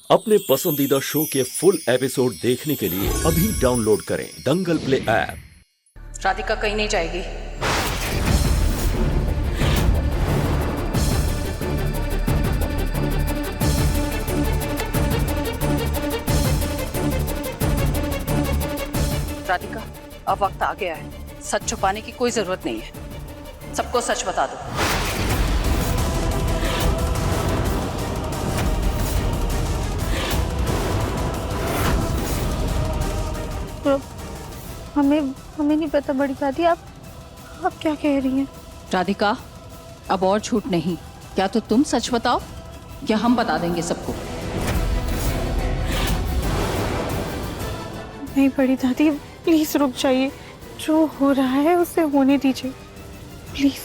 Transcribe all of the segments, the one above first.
अपने पसंदीदा शो के फुल एपिसोड देखने के लिए अभी डाउनलोड करें दंगल प्ले ऐप। राधिका कहीं नहीं जाएगी। राधिका, अब वक्त आ गया है। सच छुपाने की कोई जरूरत नहीं है। सबको सच बता दो। हमें नहीं पता बड़ी दादी। आप क्या कह रही हैं? राधिका, अब और झूठ नहीं। क्या तो तुम सच बताओ या हम बता देंगे सबको। नहीं बड़ी दादी, प्लीज रुक जाइए। जो हो रहा है उसे होने दीजिए प्लीज।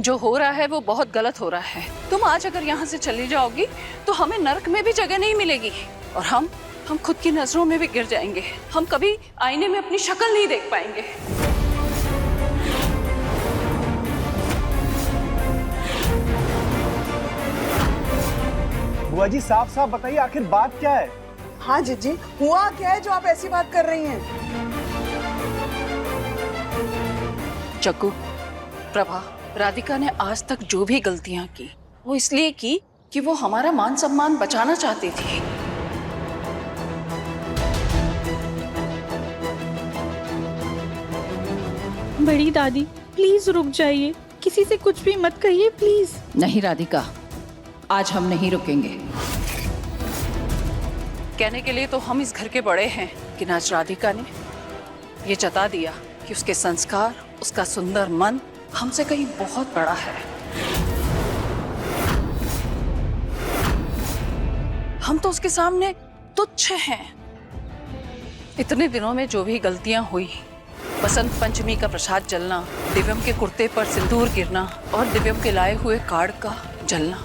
जो हो रहा है वो बहुत गलत हो रहा है। तुम आज अगर यहाँ से चली जाओगी तो हमें नर्क में भी जगह नहीं मिलेगी और हम खुद की नजरों में भी गिर जाएंगे। हम कभी आईने में अपनी शक्ल नहीं देख पाएंगे। बुआ जी, साफ साफ बताइए आखिर बात क्या है? हाँ जीजी, हुआ क्या है जो आप ऐसी बात कर रही हैं? जग्गू, प्रभा, राधिका ने आज तक जो भी गलतियां की वो इसलिए की कि वो हमारा मान सम्मान बचाना चाहती थी। बड़ी दादी प्लीज रुक जाइए। किसी से कुछ भी मत कहिए प्लीज। नहीं राधिका, आज हम नहीं रुकेंगे। कहने के लिए तो हम इस घर के बड़े हैं, लेकिन आज राधिका ने ये जता दिया कि उसके संस्कार, उसका सुंदर मन हमसे कहीं बहुत बड़ा है। हम तो उसके सामने तुच्छ हैं। इतने दिनों में जो भी गलतियां हुई, बसंत पंचमी का प्रसाद जलना, दिव्यम के कुर्ते पर सिंदूर गिरना और दिव्यम के लाए हुए कार्ड का जलना,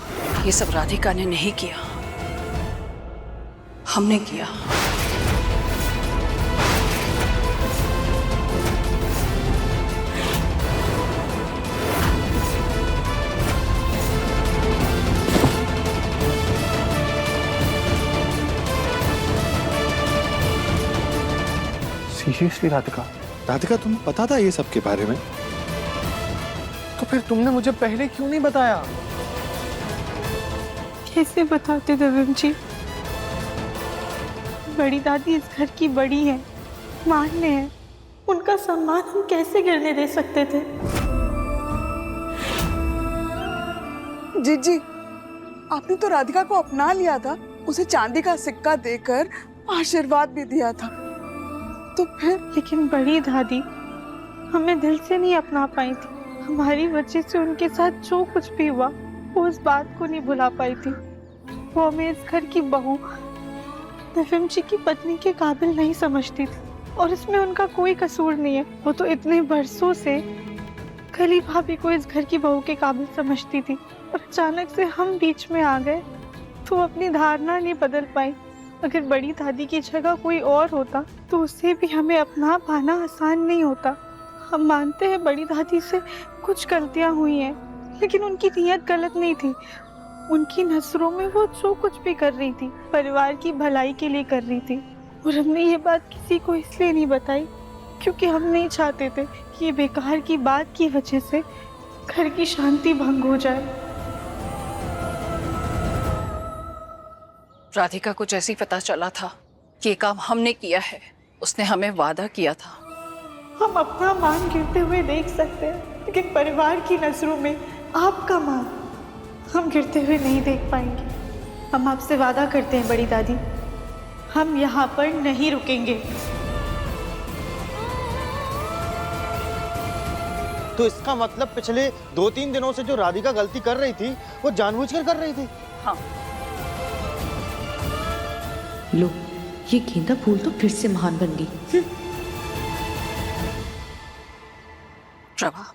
ये सब राधिका ने नहीं किया, हमने किया। सीरियसली राधिका? राधिका, तुम्हें पता था ये सब के बारे में? तो फिर तुमने मुझे पहले क्यों नहीं बताया? कैसे बताते दिव्यम जी? बड़ी दादी इस घर की बड़ी है, मान्य है। उनका सम्मान हम कैसे गिरने दे सकते थे? जीजी, आपने तो राधिका को अपना लिया था, उसे चांदी का सिक्का देकर आशीर्वाद भी दिया था। तो फिर? लेकिन बड़ी दादी हमें दिल से नहीं अपना पाई थी। हमारी वजह से उनके साथ जो कुछ भी हुआ वो उस बात को नहीं भुला पाई थी। वो हमें इस घर की बहू, दिव्यम जी की पत्नी के काबिल नहीं समझती थी और इसमें उनका कोई कसूर नहीं है। वो तो इतने बरसों से कली भाभी को इस घर की बहू के काबिल समझती थी और अचानक से हम बीच में आ गए तो अपनी धारणा नहीं बदल पाई। अगर बड़ी दादी की जगह कोई और होता तो उससे भी हमें अपना पाना आसान नहीं होता। हम मानते हैं बड़ी दादी से कुछ गलतियां हुई हैं, लेकिन उनकी नीयत गलत नहीं थी। उनकी नजरों में वो जो कुछ भी कर रही थी परिवार की भलाई के लिए कर रही थी। और हमने ये बात किसी को इसलिए नहीं बताई क्योंकि हम नहीं चाहते थे कि ये बेकार की बात की वजह से घर की शांति भंग हो जाए। राधिका को जैसे ही पता चला था कि ये काम हमने किया है, उसने हमें वादा किया था। हम अपना मान गिरते हुए देख सकते हैं, लेकिन परिवार की नजरों में आपका मान हम गिरते हुए नहीं देख पाएंगे। हम आपसे वादा करते हैं बड़ी दादी, हम यहाँ पर नहीं रुकेंगे। तो इसका मतलब पिछले 2-3 दिनों से जो राधिका गलती कर रही थी वो जानबूझकर कर रही थी? हाँ। लो, ये गेंदा फूल तो फिर से महान बन गई। प्रभा,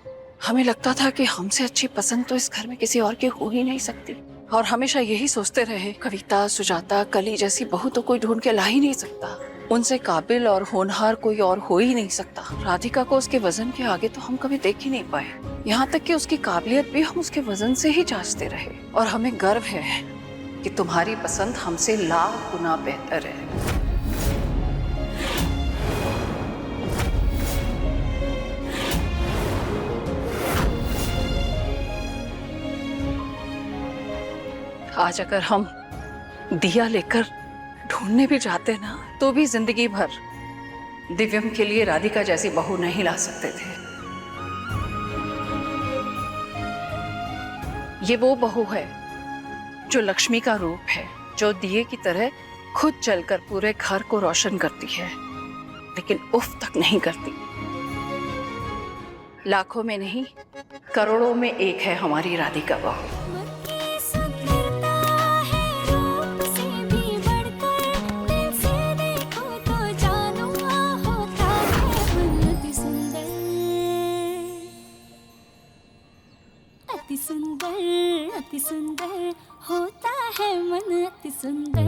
हमें लगता था कि हमसे अच्छी पसंद तो इस घर में किसी और की हो ही नहीं सकती और हमेशा यही सोचते रहे कविता, सुजाता, कली जैसी बहू तो कोई ढूंढ के ला ही नहीं सकता। उनसे काबिल और होनहार कोई और हो ही नहीं सकता। राधिका को उसके वजन के आगे तो हम कभी देख ही नहीं पाए। यहाँ तक कि उसकी काबिलियत भी हम उसके वजन से ही जांचते रहे और हमें गर्व है कि तुम्हारी पसंद हमसे लाख गुना बेहतर है। आज अगर हम दिया लेकर ढूंढने भी जाते ना, तो भी जिंदगी भर दिव्यम के लिए राधिका जैसी बहू नहीं ला सकते थे। ये वो बहू है जो लक्ष्मी का रूप है, जो दिए की तरह खुद जलकर पूरे घर को रोशन करती है, लेकिन उफ तक नहीं करती। लाखों में नहीं, करोड़ों में एक है हमारी राधिका बहू। अति सुंदर होता है मन, अति सुंदर,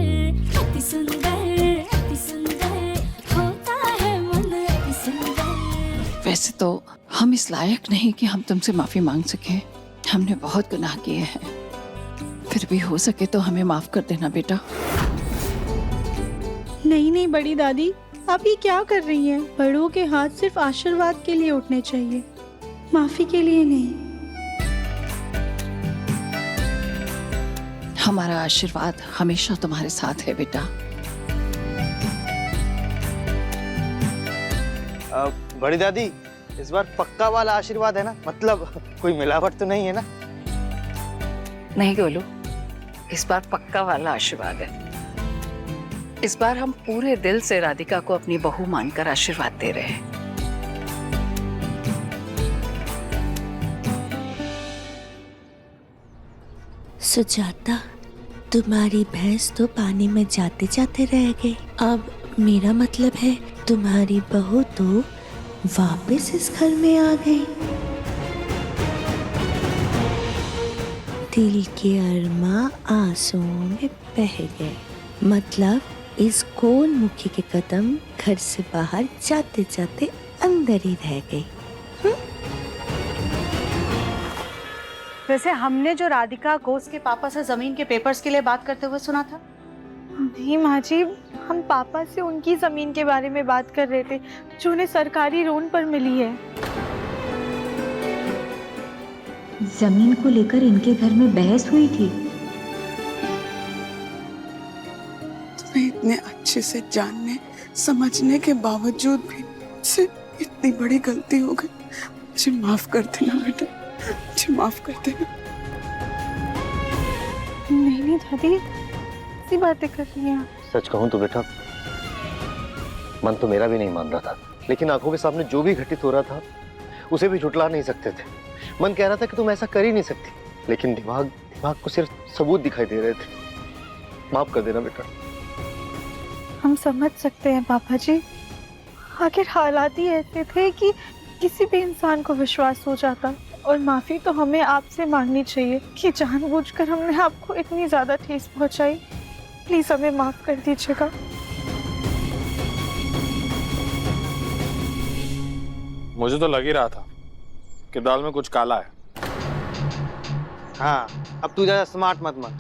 अति सुंदर, अति सुंदर होता है मन, अति सुंदर। वैसे तो हम इस लायक नहीं कि हम तुमसे माफी मांग सके। हमने बहुत गुनाह किए हैं, फिर भी हो सके तो हमें माफ कर देना बेटा। नहीं नहीं बड़ी दादी, आप ये क्या कर रही हैं? बड़ों के हाथ सिर्फ आशीर्वाद के लिए उठने चाहिए, माफी के लिए नहीं। हमारा आशीर्वाद हमेशा तुम्हारे साथ है बेटा। बड़ी दादी, इस बार पक्का वाला आशीर्वाद है ना? मतलब कोई मिलावट तो नहीं है ना? नहीं गोलू, इस बार पक्का वाला आशीर्वाद है। इस बार हम पूरे दिल से राधिका को अपनी बहू मानकर आशीर्वाद दे रहे हैं। सुजाता, तुम्हारी भैंस तो पानी में जाते जाते रह गई। अब मेरा मतलब है तुम्हारी बहू तो वापस इस घर में आ गई। दिल के अरमा आंसुओं में बह गए। मतलब इस गोल मुखी के कदम घर से बाहर जाते जाते अंदर ही रह गई। वैसे हमने जो राधिका को उसके पापा से जमीन के पेपर्स के लिए बात करते हुए सुना था। नहीं माँ जी, हम पापा से उनकी जमीन के बारे में बात कर रहे थे जो उन्हें सरकारी लोन पर मिली है। जमीन को लेकर इनके घर में बहस हुई थी। तुम्हें इतने अच्छे से जानने समझने के बावजूद भी मुझसे इतनी बड़ी गलती हो गई। मुझे माफ कर देना बेटा, मुझे माफ कर देना। नहीं नहीं दादी, ऐसी बातें कर रही हैं आप। सच कहूं तो बेटा, मन तो मेरा भी नहीं मान रहा था, लेकिन आंखों के सामने जो भी घटित हो रहा था उसे भी झुटला नहीं सकते थे। मन कह रहा था कि तुम ऐसा कर ही नहीं सकती, लेकिन दिमाग को सिर्फ सबूत दिखाई दे रहे थे। माफ कर देना बेटा। हम समझ सकते हैं पापा जी, आखिर हालात ही ऐसे थे कि किसी भी इंसान को विश्वास हो जाता। और माफी तो हमें आपसे मांगनी चाहिए कि जानबूझकर हमने आपको इतनी ज्यादा ठेस पहुंचाई। प्लीज हमें माफ कर दीजिएगा। मुझे तो लग ही रहा था कि दाल में कुछ काला है। हाँ, अब तू ज्यादा स्मार्ट मत बन।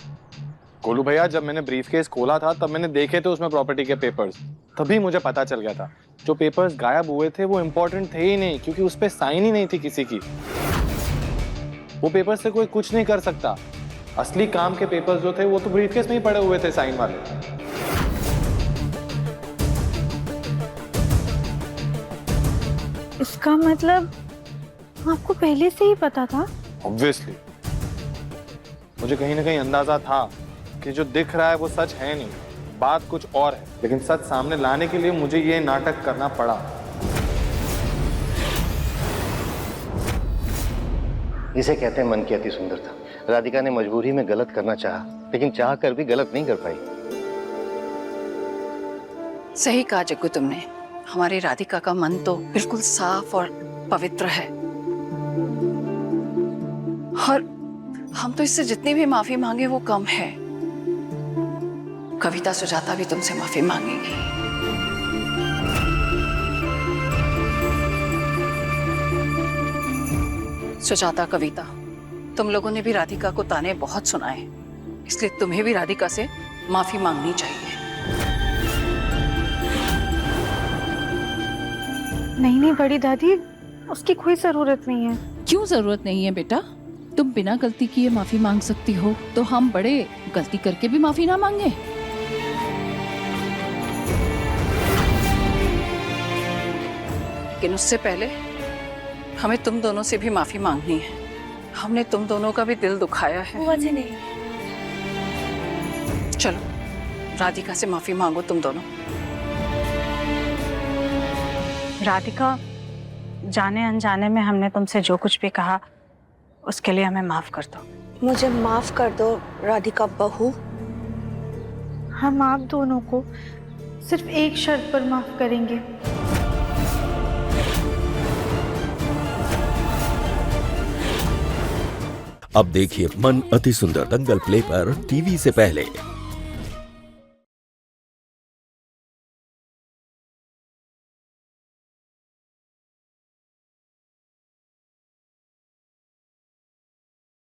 गोलू भैया, जब मैंने ब्रीफकेस खोला था तब मैंने देखे थे उसमें प्रॉपर्टी के पेपर्स, तभी मुझे पता चल गया था जो पेपर्स गायब हुए थे वो इम्पोर्टेंट थे ही नहीं, क्योंकि उस पे साइन ही नहीं थी किसी की। वो पेपर से कोई कुछ नहीं कर सकता। असली काम के पेपर्स जो थे वो तो ब्रीफकेस में ही पड़े हुए थे, साइन वाले। इसका मतलब आपको पहले से ही पता था? ऑब्वियसली मुझे कहीं ना कहीं अंदाजा था कि जो दिख रहा है वो सच है नहीं, बात कुछ और है। लेकिन सच सामने लाने के लिए मुझे ये नाटक करना पड़ा। इसे कहते हैं मन की अति सुंदरता। राधिका ने मजबूरी में गलत करना चाहा, लेकिन चाह कर भी गलत नहीं कर पाई। सही कहा जग्गू तुमने। हमारी राधिका का मन तो बिल्कुल साफ और पवित्र है, और हम तो इससे जितनी भी माफी मांगे वो कम है। कविता सुजाता भी तुमसे माफी मांगेंगी। सुजाता, कविता, तुम लोगों ने भी राधिका को ताने बहुत सुनाए इसलिए तुम्हें भी राधिका से माफी मांगनी चाहिए। नहीं बड़ी दादी, उसकी कोई जरूरत नहीं है। क्यों जरूरत नहीं है बेटा? तुम बिना गलती किए माफी मांग सकती हो, तो हम बड़े गलती करके भी माफी ना मांगे? लेकिन उससे पहले हमें तुम दोनों से भी माफी मांगनी है। हमने तुम दोनों का भी दिल दुखाया है। मुझे नहीं। चलो राधिका से माफी मांगो तुम दोनों। राधिका, जाने अनजाने में हमने तुमसे जो कुछ भी कहा उसके लिए हमें माफ कर दो। मुझे माफ कर दो राधिका बहू। हम आप दोनों को सिर्फ एक शर्त पर माफ करेंगे। अब देखिए मन अति सुंदर दंगल प्ले पर टीवी से पहले।